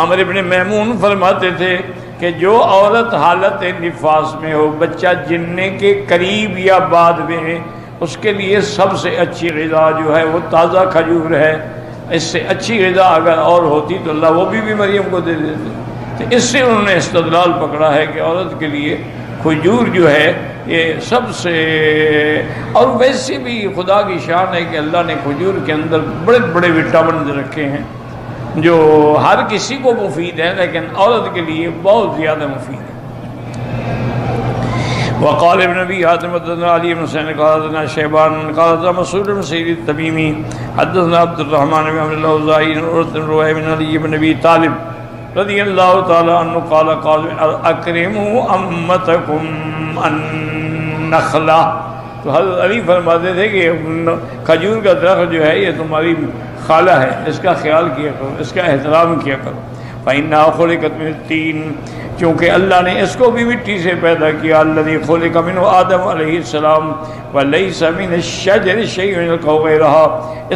عمرو بن میمون فرماتے تھے کہ جو عورت حالت نفاس میں ہو، بچہ جننے کے قریب یا بعد میں ہے، اس کے لیے سب سے اچھی غذا جو ہے وہ تازہ کھجور ہے۔ اس سے اچھی غذا اگر اور ہوتی تو اللہ وہ بھی مریم کو دے دیتے۔ تو اس سے انہوں نے استدلال پکڑا ہے کہ عورت کے لیے کھجور جو ہے یہ سب سے، اور ویسے بھی خدا کی شان ہے کہ اللہ نے کھجور کے اندر بڑے بڑے وٹامن رکھے ہیں جو ہر کسی کو مفید ہیں، لیکن عورت کے لیے بہت زیادہ مفید ہے۔ وقال ابن ابي حاتم حدثنا علي بن حسين قال حدثنا شيبان قال حدثنا مسعود بن سعيد التميمي حدثنا عبد الرحمن بن عبد الله الأوزاعي عن رواه بن علي بن ابي طالب رضی اللہ تعالی عنہ قال قال اکرموا امتکم النخلہ، تو حضرت علی فرماتے تھے کہ کھجور کا درخت جو ہے یہ تمہاری خالہ ہے، اس کا خیال کیا کرو، اس کا احترام کیا کرو۔ فإنها خلقت من الطین، کیونکہ اللہ نے اس کو بھی مٹی سے پیدا کیا، الذی خلق منہ آدم علیہ السلام ولیس من الشجر شیء یلقى غیرها،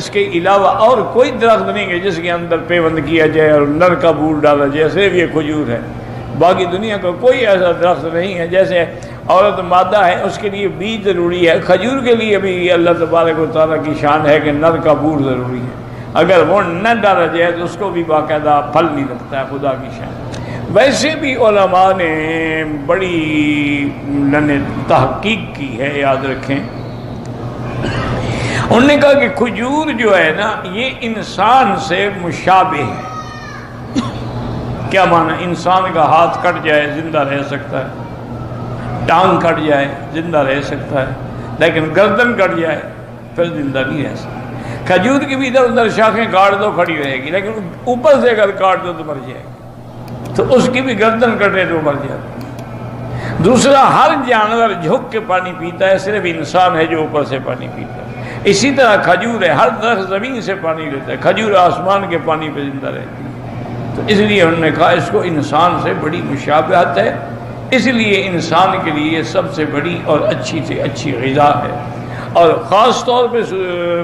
اس کے علاوہ اور کوئی درخت نہیں ہے جس کے اندر پیوند کیا جائے اور نر کا بور ڈالا جائے، صرف یہ کھجور ہے۔ باقی دنیا کا کوئی ایسا درخت نہیں ہے، جیسے عورت مادہ ہے اس کے لیے بیج ضروری ہے، کھجور کے لیے بھی اللہ تبارک و تعالیٰ کی شان ہے کہ نر کا بور ضروری ہے، اگر وہ نہ ڈالا جائے تو اس کو بھی باقاعدہ پھل نہیں لگتا ہے، خدا کی شان۔ ویسے بھی علماء نے بڑی تحقیق کی ہے، یاد رکھیں، انہوں نے کہا کہ کھجور جو ہے نا یہ انسان سے مشابہ ہے۔ کیا معنی؟ انسان کا ہاتھ کٹ جائے زندہ رہ سکتا ہے، ٹانگ کٹ جائے زندہ رہ سکتا ہے، لیکن گردن کٹ جائے پھر زندہ نہیں رہ سکتا۔ کھجور کی بھی ادھر ادھر شاخیں کاٹ دو کھڑی رہے گی، لیکن اوپر سے اگر کاٹ دو تو مر جائے گی، تو اس کی بھی گردن کٹے تو مر جائے گی۔ دوسرا، ہر جانور جھک کے پانی پیتا ہے، صرف انسان ہے جو اوپر سے پانی پیتا ہے۔ اسی طرح کھجور ہے، ہر درخت زمین سے پانی لیتا ہے، کھجور آسمان کے پانی پہ زندہ رہتی ہے۔ تو اس لیے انہوں نے کہا اس کو انسان سے بڑی مشابہت ہے، اس لیے انسان کے لیے سب سے بڑی اور اچھی سے اچھی غذا ہے۔ اور خاص طور پہ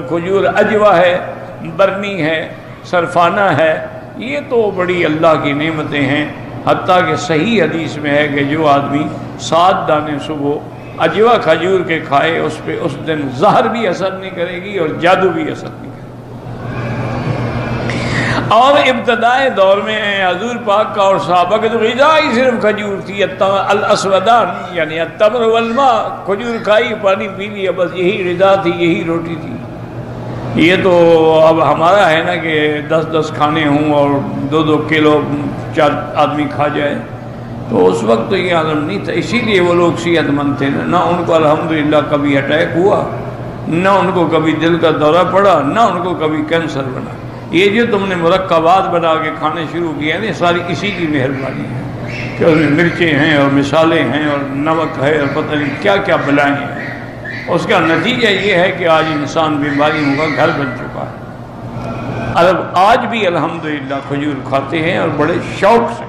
کھجور اجوا ہے، برنی ہے، سرفانہ ہے، یہ تو بڑی اللہ کی نعمتیں ہیں۔ حتیٰ کہ صحیح حدیث میں ہے کہ جو آدمی 7 دانے صبح اجوا کھجور کے کھائے اس پہ اس دن زہر بھی اثر نہیں کرے گی اور جادو بھی اثر نہیں کرے گی۔ اور ابتدائے دور میں حضور پاک کا اور صحابہ کے تو غذا ہی صرف کھجور تھی، الاسودان یعنی التمر والماء، کھجور کھائی پانی پی لیا، بس یہی غذا تھی، یہی روٹی تھی۔ یہ تو اب ہمارا ہے نا کہ 10 کھانے ہوں اور 2 کلو 4 آدمی کھا جائے، تو اس وقت تو یہ عالم نہیں تھا، اسی لیے وہ لوگ صحت مند تھے، نہ ان کو الحمدللہ کبھی اٹیک ہوا، نہ ان کو کبھی دل کا دورہ پڑا، نہ ان کو کبھی کینسر بنا۔ یہ جو تم نے مرکبات بنا کے کھانے شروع کیے ہیں ساری اسی کی مہربانی ہے کہ اس میں مرچیں ہیں اور مسالے ہیں اور نمک ہے اور پتہ نہیں کیا کیا بلائیں ہیں۔ اس کا نتیجہ یہ ہے کہ آج انسان بیماریوں کا گھر بن چکا ہے۔ عرب آج بھی الحمدللہ کھجور کھاتے ہیں اور بڑے شوق سے،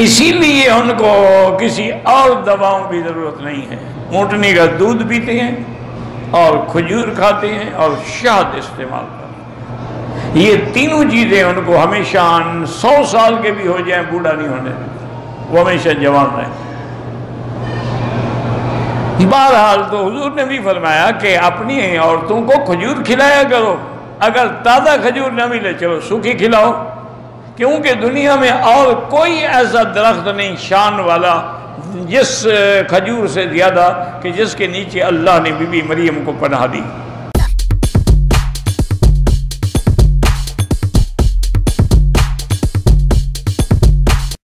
اسی لیے ان کو کسی اور دواؤں کی ضرورت نہیں ہے۔ اونٹنی کا دودھ پیتے ہیں اور کھجور کھاتے ہیں اور شہد استعمال کرتے ہیں، یہ تینوں چیزیں ان کو ہمیشہ 100 سال کے بھی ہو جائیں بوڑھا نہیں ہونے دیتے، وہ ہمیشہ جوان رہیں۔ بہرحال تو حضور نے بھی فرمایا کہ اپنی عورتوں کو کھجور کھلایا کرو، اگر تازہ کھجور نہ ملے چلو سوکھی کھلاؤ، کیونکہ دنیا میں اور کوئی ایسا درخت نہیں شان والا جس کھجور سے زیادہ کہ جس کے نیچے اللہ نے بی بی مریم کو پناہ دی۔